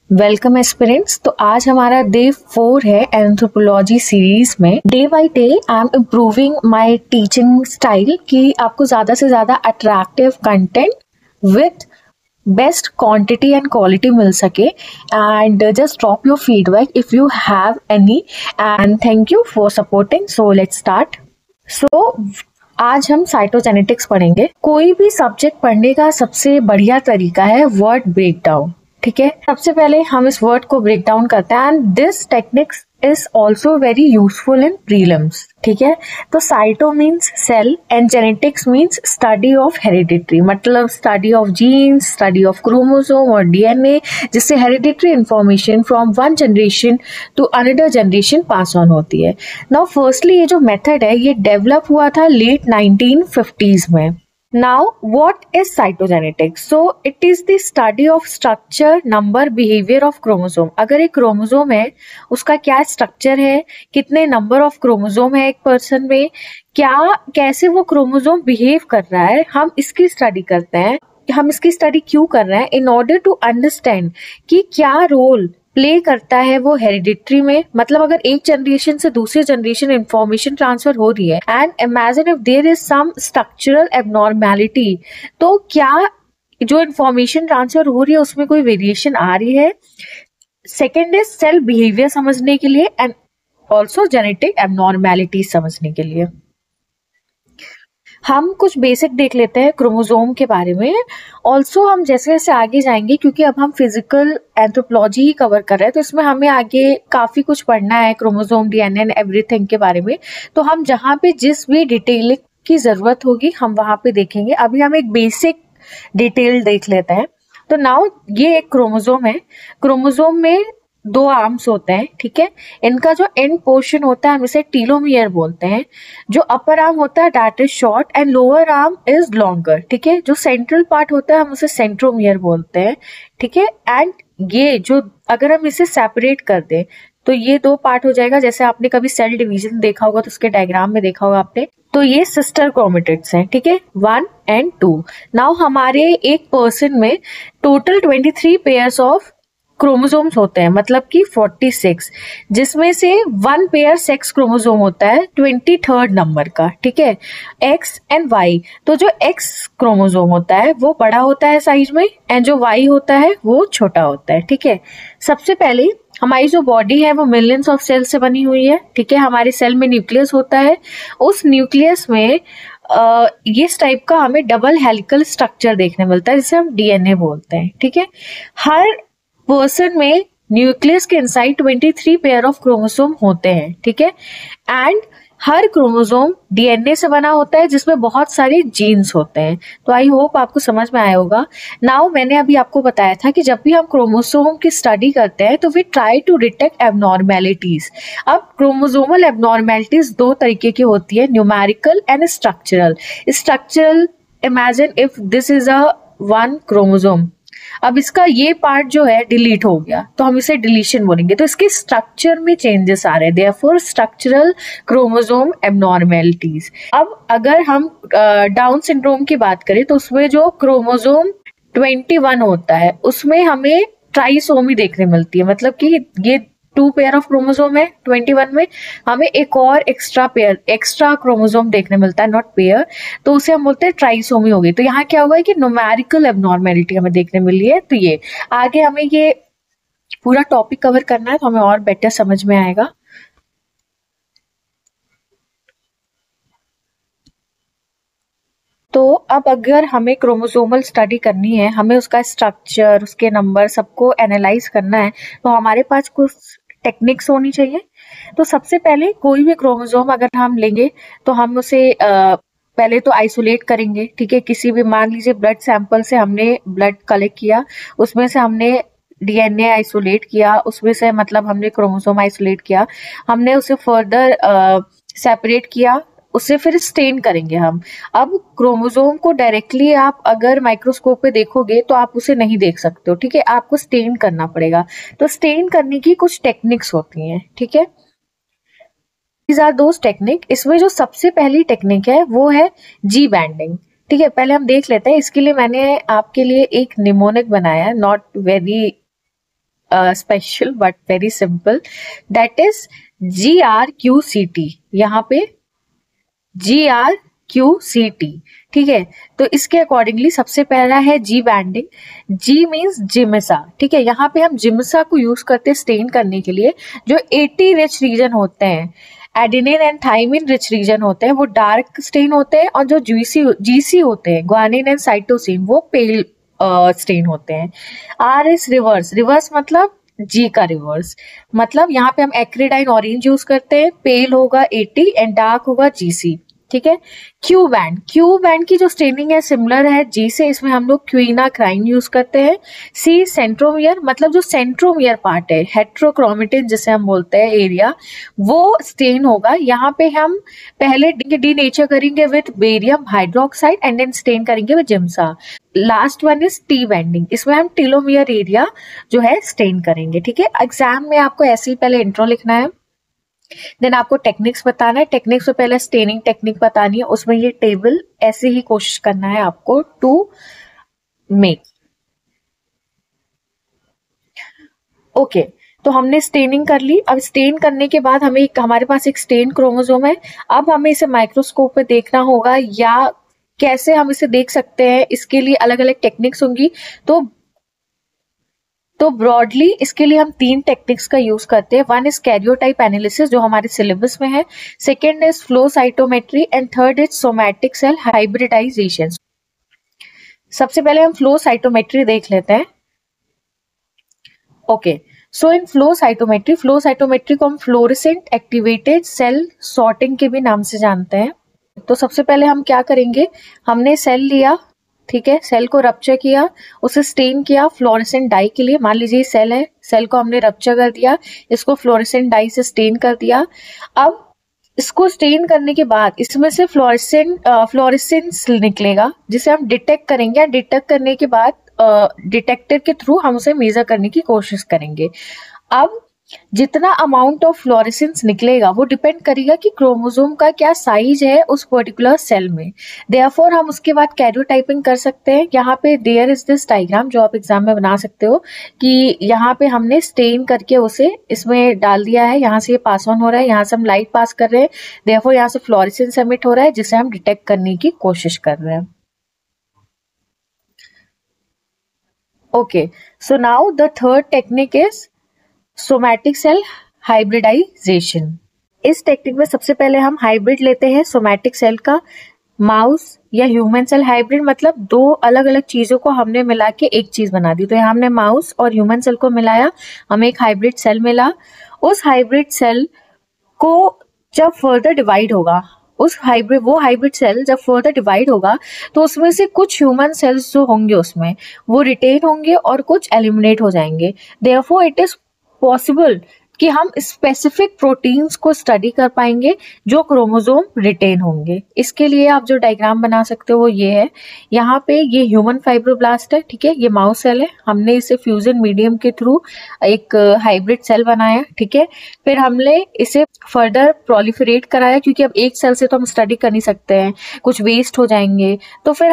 Welcome aspirants. तो आज हमारा डे 4 है एंथ्रोपोलॉजी सीरीज में। Day by day I am improving my teaching style कि आपको ज्यादा से ज्यादा attractive content with best quantity and quality मिल सके। And just drop your feedback if you have any and thank you for supporting. So let's start. आज हम cytogenetics पढ़ेंगे। कोई भी सब्जेक्ट पढ़ने का सबसे बढ़िया तरीका है वर्ड ब्रेकडाउन। ठीक है, सबसे पहले हम इस वर्ड को ब्रेक डाउन करते हैं and this techniques is also very useful in prelims. ठीक है, तो cyto means cell and genetics means study of hereditary, मतलब study of genes, study of chromosome और डीएनए, जिससे hereditary information from one generation to another generation pass on होती है। Now firstly ये जो मेथड है ये डेवलप हुआ था लेट 1950s में। Now, what is cytogenetics? So, it is the study of structure, number, behavior of chromosome. अगर एक क्रोमोसोम है, उसका क्या स्ट्रक्चर है, कितने नंबर ऑफ क्रोमोसोम है एक पर्सन में, कैसे वो क्रोमोसोम बिहेव कर रहा है, हम इसकी स्टडी करते हैं। हम इसकी स्टडी क्यों कर रहे हैं? इन ऑर्डर टू अंडरस्टैंड कि क्या रोल प्ले करता है वो हेरिडिटरी में, मतलब अगर एक जनरेशन से दूसरे जनरेशन इंफॉर्मेशन ट्रांसफर हो रही है and imagine if there is some structural abnormality, तो क्या जो इंफॉर्मेशन ट्रांसफर हो रही है उसमें कोई वेरिएशन आ रही है। सेकेंड इज सेल बिहेवियर समझने के लिए एंड ऑल्सो जेनेटिक एबनॉर्मैलिटी समझने के लिए। हम कुछ बेसिक देख लेते हैं क्रोमोसोम के बारे में। ऑल्सो हम जैसे जैसे आगे जाएंगे, क्योंकि अब हम फिजिकल एंथ्रोपोलॉजी ही कवर कर रहे हैं, तो इसमें हमें आगे काफी कुछ पढ़ना है क्रोमोसोम, डीएनए एंड एवरीथिंग के बारे में। तो हम जहाँ पे जिस भी डिटेलिंग की जरूरत होगी हम वहां पे देखेंगे। अभी हम एक बेसिक डिटेल देख लेते हैं। तो नाउ ये एक क्रोमोसोम है। क्रोमोसोम में दो आर्म्स होते हैं। ठीक है, इनका जो एंड पोर्शन होता है हम इसे टीलोमियर बोलते हैं। जो अपर आर्म होता है that is short and lower arm is longer. ठीक है, जो सेंट्रल पार्ट होता है हम उसे सेंट्रोमियर बोलते हैं। ठीक है, एंड ये जो अगर हम इसे सेपरेट कर दें तो ये दो पार्ट हो जाएगा। जैसे आपने कभी सेल डिवीजन देखा होगा तो उसके डायग्राम में देखा होगा आपने, तो ये सिस्टर क्रोमेटिड्स हैं। ठीक है, 1 and 2। नाउ हमारे एक पर्सन में टोटल 23 पेयर्स ऑफ क्रोमोसोम्स होते हैं, मतलब कि 46, जिसमें से 1 पेयर सेक्स क्रोमोसोम होता है 23rd नंबर का। ठीक है, एक्स एंड वाई। तो जो एक्स क्रोमोसोम होता है वो बड़ा होता है साइज में एंड जो वाई होता है वो छोटा होता है। ठीक है, सबसे पहले हमारी जो बॉडी है वो मिलियंस ऑफ सेल से बनी हुई है। ठीक है, हमारे सेल में न्यूक्लियस होता है। उस न्यूक्लियस में इस टाइप का हमें डबल हेलिकल स्ट्रक्चर देखने मिलता है, जिसे हम डीएनए बोलते हैं। ठीक है, हर पर्सन में न्यूक्लियस के इनसाइड 23 पेयर ऑफ क्रोमोसोम होते हैं। ठीक है, एंड हर क्रोमोसोम डीएनए से बना होता है जिसमें बहुत सारे जीन्स होते हैं। तो आई होप आपको समझ में आया होगा। नाउ मैंने अभी आपको बताया था कि जब भी हम क्रोमोसोम की स्टडी करते हैं तो we try to detect abnormalities. अब क्रोमोसोमल एबनॉर्मैलिटीज दो तरीके की होती है, numerical and structural. Structural, imagine if this is a 1 chromosome, अब इसका ये पार्ट जो है डिलीट हो गया तो हम इसे डिलीशन बोलेंगे, तो इसके स्ट्रक्चर में चेंजेस आ रहे हैं, देयरफॉर स्ट्रक्चरल क्रोमोसोम एबनॉर्मैलिटीज। अब अगर हम डाउन सिंड्रोम की बात करें तो उसमें जो क्रोमोसोम 21 होता है उसमें हमें ट्राइसोमी देखने मिलती है, मतलब कि ये 2 पेयर ऑफ क्रोमोसोम है 21 में, हमें एक और एक्स्ट्रा क्रोमोसोम देखने मिलता है, नॉट पेयर, तो उसे हम बोलते हैं ट्राइसोमी हो गई। तो यहाँ क्या हुआ है कि न्यूमेरिकल एबनॉर्मैलिटी हमें देखने मिली है। तो ये आगे हमें ये पूरा टॉपिक कवर करना है तो हमें और बेटर समझ में आएगा। तो अब अगर हमें क्रोमोसोमल स्टडी करनी है, हमें उसका स्ट्रक्चर, उसके नंबर सबको एनालाइज करना है, तो हमारे पास कुछ टेक्निक्स होनी चाहिए। तो सबसे पहले कोई भी क्रोमोसोम अगर हम लेंगे तो हम उसे पहले तो आइसोलेट करेंगे। ठीक है, किसी भी, मान लीजिए ब्लड सैंपल से हमने ब्लड कलेक्ट किया, उसमें से हमने डीएनए आइसोलेट किया, उसमें से मतलब हमने क्रोमोसोम आइसोलेट किया, हमने उसे फर्दर सेपरेट किया, उसे फिर स्टेन करेंगे हम। अब क्रोमोसोम को डायरेक्टली आप अगर माइक्रोस्कोप पे देखोगे तो आप उसे नहीं देख सकते हो। ठीक है, आपको स्टेन करना पड़ेगा। तो स्टेन करने की कुछ टेक्निक्स होती हैं। ठीक है, दीज आर दोज टेक्निक। इसमें जो सबसे पहली टेक्निक है वो है जी बैंडिंग। ठीक है, पहले हम देख लेते हैं। इसके लिए मैंने आपके लिए एक निमोनिक बनाया है, not very special but very simple. That is GRQCT. यहाँ पे GRQCT, ठीक है। तो इसके अकॉर्डिंगली सबसे पहला है जी बैंडिंग। जी मीन्स जिम्सा, ठीक है। यहाँ पे हम जिम्सा को यूज करते हैं स्टेन करने के लिए। जो 80 रिच रीजन होते हैं, adenine and thymine rich region होते हैं, वो डार्क स्टेन होते हैं, और जो जीसी होते हैं, ग्वानिन एंड साइटोसिन, वो पेल स्टेन होते हैं। Are is reverse. रिवर्स मतलब जी का रिवर्स, मतलब यहाँ पे हम एक्रिडाइन ऑरेंज यूज करते हैं, पेल होगा 80 एंड डार्क होगा जीसी, ठीक है। क्यू बैंड की जो स्टेनिंग है सिमिलर है जी से, इसमें हम लोग क्विनाक्राइन यूज करते हैं। सी सेंट्रोमियर, मतलब जो सेंट्रोमियर पार्ट है, हेट्रोक्रोमेटिन जिसे हम बोलते हैं एरिया, वो स्टेन होगा। यहाँ पे हम पहले डीनेचर करेंगे with barium hydroxide and then stain करेंगे with Giemsa. Last one is T banding, इसमें हम टेलोमियर एरिया जो है स्टेन करेंगे, ठीक है। एग्जाम में आपको ऐसे ही पहले इंट्रो लिखना है, देन आपको टेक्निक्स बताना है, टेक्निक्स से पहले स्टेनिंग टेक्निक बतानी है, उसमें ये टेबल ऐसे ही कोशिश करना है आपको टू मेक। ओके, तो हमने स्टेनिंग कर ली। अब स्टेन करने के बाद हमारे पास एक स्टेन क्रोमोसोम है। अब हमें इसे माइक्रोस्कोप पे देखना होगा, या कैसे हम इसे देख सकते हैं, इसके लिए अलग अलग टेक्निक्स होंगी। तो ब्रॉडली इसके लिए हम 3 टेक्निक्स का यूज करते हैं। वन इज कैरियोटाइप एनालिसिस, जो हमारे सिलेबस में है। Second is flow cytometry and third is somatic cell hybridization. सबसे पहले हम फ्लो साइटोमेट्री देख लेते हैं। Okay, so in flow cytometry को हम फ्लोरेसेंट एक्टिवेटेड सेल सॉर्टिंग के भी नाम से जानते हैं। तो सबसे पहले हम क्या करेंगे, हमने सेल लिया, ठीक है, सेल को रप्चर किया, उसे स्टेन किया फ्लोरेसेंट डाई के लिए। मान लीजिए सेल है, सेल को हमने रप्चर कर दिया, इसको फ्लोरेसेंट डाई से स्टेन कर दिया। अब इसको स्टेन करने के बाद इसमें से फ्लोरेसेंस निकलेगा, जिसे हम डिटेक्ट करेंगे। डिटेक्ट करने के बाद डिटेक्टर के थ्रू हम उसे मेजर करने की कोशिश करेंगे। अब जितना अमाउंट ऑफ फ्लोरेसेंस निकलेगा वो डिपेंड करेगा कि क्रोमोसोम का क्या साइज है उस पर्टिकुलर सेल में। देयरफॉर हम उसके बाद कैरियोटाइपिंग कर सकते हैं। यहाँ पे देयर इज दिस डायग्राम जो आप एग्जाम में बना सकते हो, कि यहाँ पे हमने स्टेन करके उसे इसमें डाल दिया है, यहाँ से ये पास ऑन हो रहा है, यहाँ से हम लाइट पास कर रहे हैं, देयरफॉर यहाँ से फ्लोरेसेंस एमिट हो रहा है, जिसे हम डिटेक्ट करने की कोशिश कर रहे हैं। Okay, so now the third technique is somatic cell hybridization. इस टेक्निक में सबसे पहले हम हाइब्रिड लेते हैं सोमैटिक सेल का। माउस या ह्यूमन सेल हाइब्रिड मतलब 2 अलग अलग चीजों को हमने मिला के एक चीज बना दी। तो यहाँ हमने माउस और ह्यूमन सेल को मिलाया, हमें एक हाइब्रिड सेल मिला। उस हाइब्रिड सेल को जब फर्दर डिवाइड होगा, वो हाइब्रिड सेल जब फर्दर डिवाइड होगा, तो उसमें से कुछ ह्यूमन सेल्स जो होंगे उसमें वो रिटेन होंगे और कुछ एलिमिनेट हो जाएंगे। देयरफॉर इट इज पॉसिबल कि हम स्पेसिफिक प्रोटीन्स को स्टडी कर पाएंगे जो क्रोमोसोम रिटेन होंगे। इसके लिए आप जो डायग्राम बना सकते हो वो ये है। यहाँ पे ये ह्यूमन फाइब्रोब्लास्ट है, ठीक है, ये माउस सेल है, हमने इसे फ्यूजन मीडियम के थ्रू एक हाइब्रिड सेल बनाया, ठीक है। फिर हमने इसे फर्दर प्रोलिफरेट कराया, क्योंकि अब एक सेल से तो हम स्टडी कर नहीं सकते हैं, कुछ वेस्ट हो जाएंगे। तो फिर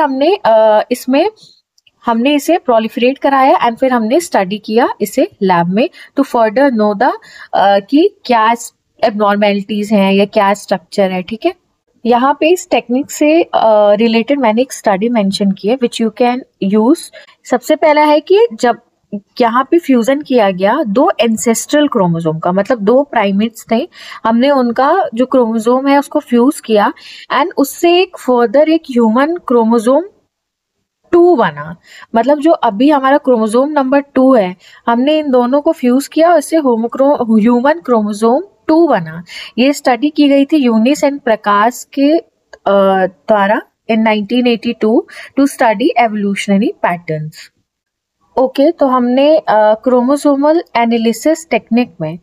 हमने इसे प्रोलिफरेट कराया एंड फिर हमने स्टडी किया इसे लैब में टू फर्दर नो द कि क्या एबनॉर्मेलिटीज हैं या क्या स्ट्रक्चर है, ठीक है। यहाँ पे इस टेक्निक से रिलेटेड मैंने एक स्टडी मेंशन की है विच यू कैन यूज। सबसे पहला है कि जब यहाँ पे फ्यूजन किया गया 2 एंसेस्ट्रल क्रोमोसोम का, मतलब 2 प्राइमेट्स थे, हमने उनका जो क्रोमोसोम है उसको फ्यूज किया एंड उससे एक फर्दर एक ह्यूमन क्रोमोसोम 2 बना। मतलब जो अभी हमारा क्रोमोसोम नंबर 2 है, हमने इन दोनों को फ्यूज किया और इससे ह्यूमन क्रोमोसोम 2 बना। ये स्टडी की गई थी यूनिस एंड प्रकाश के द्वारा in 1982 to study evolutionary patterns. Okay, तो हमने क्रोमोसोमल एनालिसिस टेक्निक में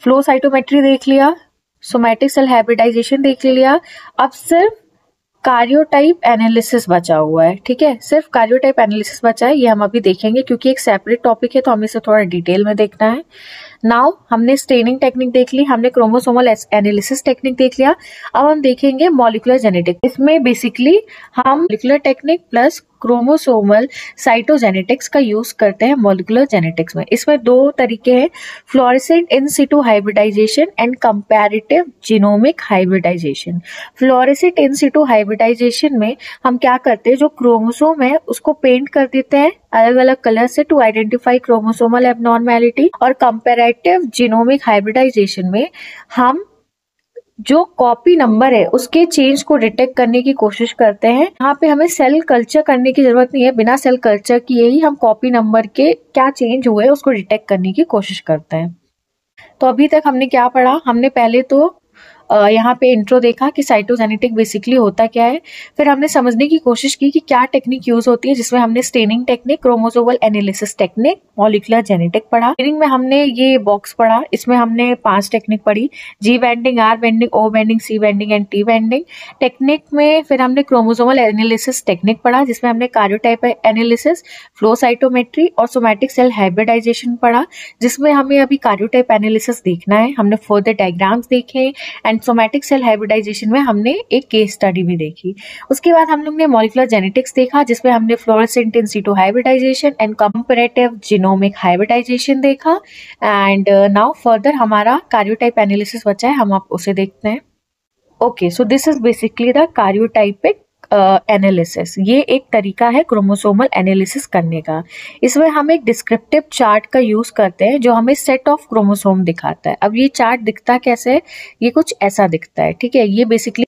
फ्लो साइटोमेट्री देख लिया, सोमैटिक सेल हाइब्रिडाइजेशन देख लिया। अब सिर्फ कार्योटाइप एनालिसिस बचा हुआ है, ठीक है, सिर्फ कार्योटाइप एनालिसिस बचा है। ये हम अभी देखेंगे क्योंकि एक सेपरेट टॉपिक है, तो हमें इसे थोड़ा डिटेल में देखना है। नाउ हमने स्टेनिंग टेक्निक देख ली, हमने क्रोमोसोमल एनालिसिस टेक्निक देख लिया। अब हम देखेंगे मॉलिक्यूलर जेनेटिक। इसमें बेसिकली हम molecular technique plus chromosomal cytogenetics का यूज करते हैं मॉलिक्यूलर जेनेटिक्स में। इसमें दो तरीके हैं, fluorescent in situ hybridization and comparative genomic hybridization. Fluorescent in situ hybridization में हम क्या करते हैं, जो क्रोमोसोम है उसको पेंट कर देते हैं अलग अलग कलर से टू आइडेंटिफाई क्रोमोसोमल एबनॉर्मेलिटी। और कंपैरेटिव जीनोमिक हाइब्रिडाइजेशन में हम जो कॉपी नंबर है उसके चेंज को डिटेक्ट करने की कोशिश करते हैं। यहाँ पे हमें सेल कल्चर करने की जरूरत नहीं है, बिना सेल कल्चर किए ही हम कॉपी नंबर के क्या चेंज हुए उसको डिटेक्ट करने की कोशिश करते हैं। तो अभी तक हमने क्या पढ़ा, हमने पहले तो यहाँ पे इंट्रो देखा कि साइटोजेनेटिक बेसिकली होता क्या है, फिर हमने समझने की कोशिश की कि क्या टेक्निक यूज होती है, जिसमें हमने staining technique, chromosomal analysis technique, molecular genetic पढ़ा। स्टेनिंग में हमने ये बॉक्स पढ़ा, इसमें हमने 5 टेक्निक पढ़ी, G banding, R banding, O banding, C banding and T banding. Technique में फिर हमने क्रोमोसोमल एनालिसिस टेक्निक पढ़ा, जिसमें हमने कार्योटाइप एनालिसिस, फ्लो साइटोमेट्री और सोमैटिक सेल हाइब्रिडाइजेशन पढ़ा, जिसमें हमें अभी कार्योटाइप एनालिसिस देखना है। हमने फर्दर डायग्राम्स देखे एंड सोमैटिक सेल हाइब्रिडाइजेशन में हमने एक केस स्टडी भी देखी। उसके बाद हम लोग ने मॉलिक्यूलर जेनेटिक्स देखा, जिसमें हमने fluorescent in situ hybridization and comparative genomic hybridization देखा। एंड नाउ फर्दर हमारा कार्योटाइप एनालिसिस बचा है, हम आप उसे देखते हैं। Okay, so this is basically the karyotypic analysis. ये एक तरीका है क्रोमोसोमल एनालिसिस करने का। इसमें हम एक डिस्क्रिप्टिव चार्ट का यूज करते हैं जो हमें सेट ऑफ क्रोमोसोम दिखाता है। अब ये चार्ट दिखता कैसे है, ये कुछ ऐसा दिखता है, ठीक है। ये बेसिकली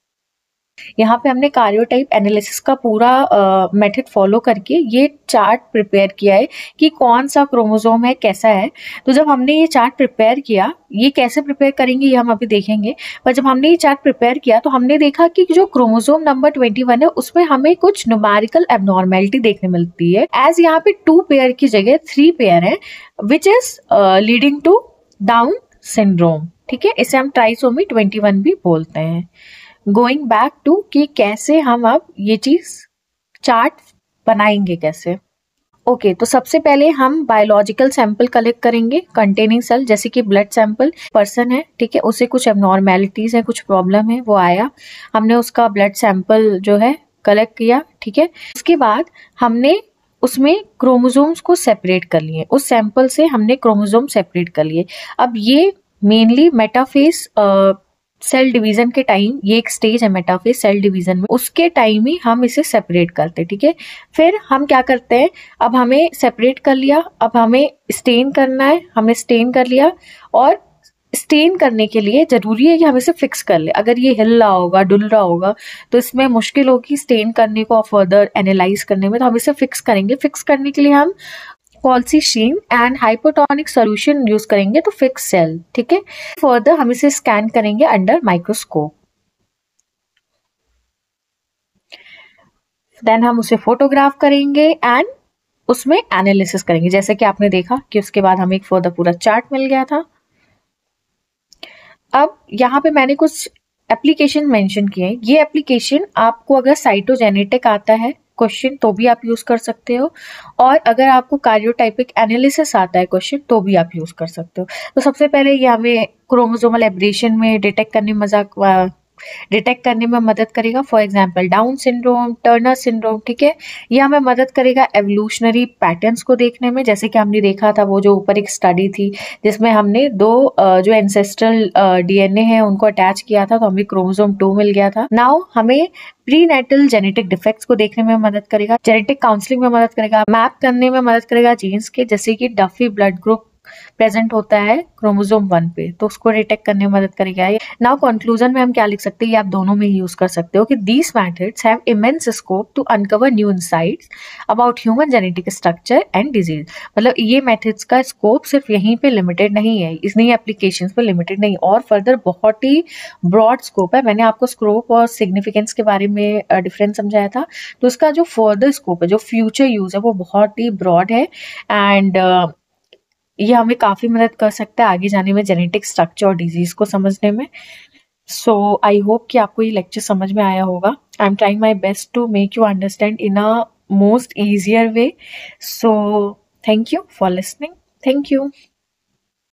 यहाँ पे हमने कार्योटाइप एनालिसिस का पूरा मेथड फॉलो करके ये चार्ट प्रिपेयर किया है कि कौन सा क्रोमोसोम है, कैसा है। तो जब हमने ये चार्ट प्रिपेयर किया, ये कैसे प्रिपेयर करेंगे ये हम अभी देखेंगे, पर जब हमने ये चार्ट प्रिपेयर किया तो हमने देखा कि जो क्रोमोसोम नंबर 21 है उसमें हमें कुछ न्यूमेरिकल एबनॉर्मेलिटी देखने मिलती है। एज यहाँ पे 2 पेयर की जगह 3 पेयर है, which is leading to Down syndrome, ठीक है। इसे हम ट्राइसोमी 21 भी बोलते हैं। गोइंग बैक टू कि कैसे हम अब ये चीज चार्ट बनाएंगे कैसे। ओके, तो सबसे पहले हम बायोलॉजिकल सैंपल कलेक्ट करेंगे कंटेनिंग सेल, जैसे कि ब्लड सैंपल। पर्सन है, ठीक है, उसे कुछ एबनॉर्मेलिटीज है, कुछ प्रॉब्लम है, वो आया, हमने उसका ब्लड सैंपल जो है कलेक्ट किया, ठीक है। उसके बाद हमने उसमें क्रोमोसोम्स को सेपरेट कर लिए, उस सैंपल से हमने क्रोमोसोम सेपरेट कर लिए। अब ये मेनली मेटाफेज सेल डिवीजन के टाइम, ये एक स्टेज है मेटाफेज सेल डिवीजन में, उसके टाइम ही हम इसे सेपरेट करते हैं, ठीक है। फिर हम क्या करते हैं, अब हमें सेपरेट कर लिया, अब हमें स्टेन करना है, हमने स्टेन कर लिया। और स्टेन करने के लिए जरूरी है कि हम इसे फिक्स कर ले। अगर ये हिल रहा होगा, डुल रहा होगा, तो इसमें मुश्किल होगी स्टेन करने को, फर्दर एनालाइज करने में। तो हम इसे फिक्स करेंगे। फिक्स करने के लिए हम कॉल्सीशीन एंड हाइपोटोनिक सॉल्यूशन यूज करेंगे तो फिक्स सेल, ठीक है। फर्दर हम इसे स्कैन करेंगे अंडर माइक्रोस्कोप, देन हम उसे फोटोग्राफ करेंगे एंड उसमें एनालिसिस करेंगे, जैसे कि आपने देखा कि उसके बाद हमें एक फर्दर पूरा चार्ट मिल गया था। अब यहाँ पे मैंने कुछ एप्लीकेशन मेंशन किए हैं। ये एप्लीकेशन आपको अगर साइटोजेनेटिक आता है क्वेश्चन तो भी आप यूज कर सकते हो, और अगर आपको कार्योटाइपिक एनालिसिस आता है क्वेश्चन तो भी आप यूज कर सकते हो। तो सबसे पहले ये हमें क्रोमोसोमल एब्रेशन में डिटेक्ट करने में मदद करेगा। For example down syndrome, Turner syndrome, ठीक है। ये हमें मदद करेगा एवोल्यूशनरी पैटर्न्स को देखने में, जैसे कि हमने देखा था वो जो ऊपर एक स्टडी थी जिसमें हमने 2 जो एंसेस्ट्रल डीएनए है उनको अटैच किया था, तो हमें क्रोमोसोम 2 मिल गया था। नाउ हमें प्रीनेटल जेनेटिक डिफेक्ट्स को देखने में मदद करेगा, जेनेटिक काउंसलिंग में मदद करेगा, मैप करने में मदद करेगा जीन्स के, जैसे कि डफी ब्लड ग्रुप प्रेजेंट होता है क्रोमोसोम 1 पे, तो उसको डिटेक्ट करने में मदद करेगा। नाउ कंक्लूजन में हम क्या लिख सकते हैं, ये आप दोनों में ही यूज कर सकते हो कि these methods have immense scope to uncover new insights about human genetic structure and disease. मतलब ये मेथड्स का स्कोप सिर्फ यहीं पे लिमिटेड नहीं है, इतनी एप्लीकेशंस पे लिमिटेड नहीं, और फर्दर बहुत ही ब्रॉड स्कोप है। मैंने आपको स्कोप और सिग्निफिकेंस के बारे में डिफरेंस समझाया था, तो इसका जो फर्दर स्कोप है, जो फ्यूचर यूज है, वो बहुत ही ब्रॉड है। एंड ये हमें काफी मदद कर सकता है आगे जाने में जेनेटिक स्ट्रक्चर और डिजीज को समझने में। सो आई होप कि आपको ये लेक्चर समझ में आया होगा। I am trying my best to make you understand in a most easier way. So thank you for listening. Thank you.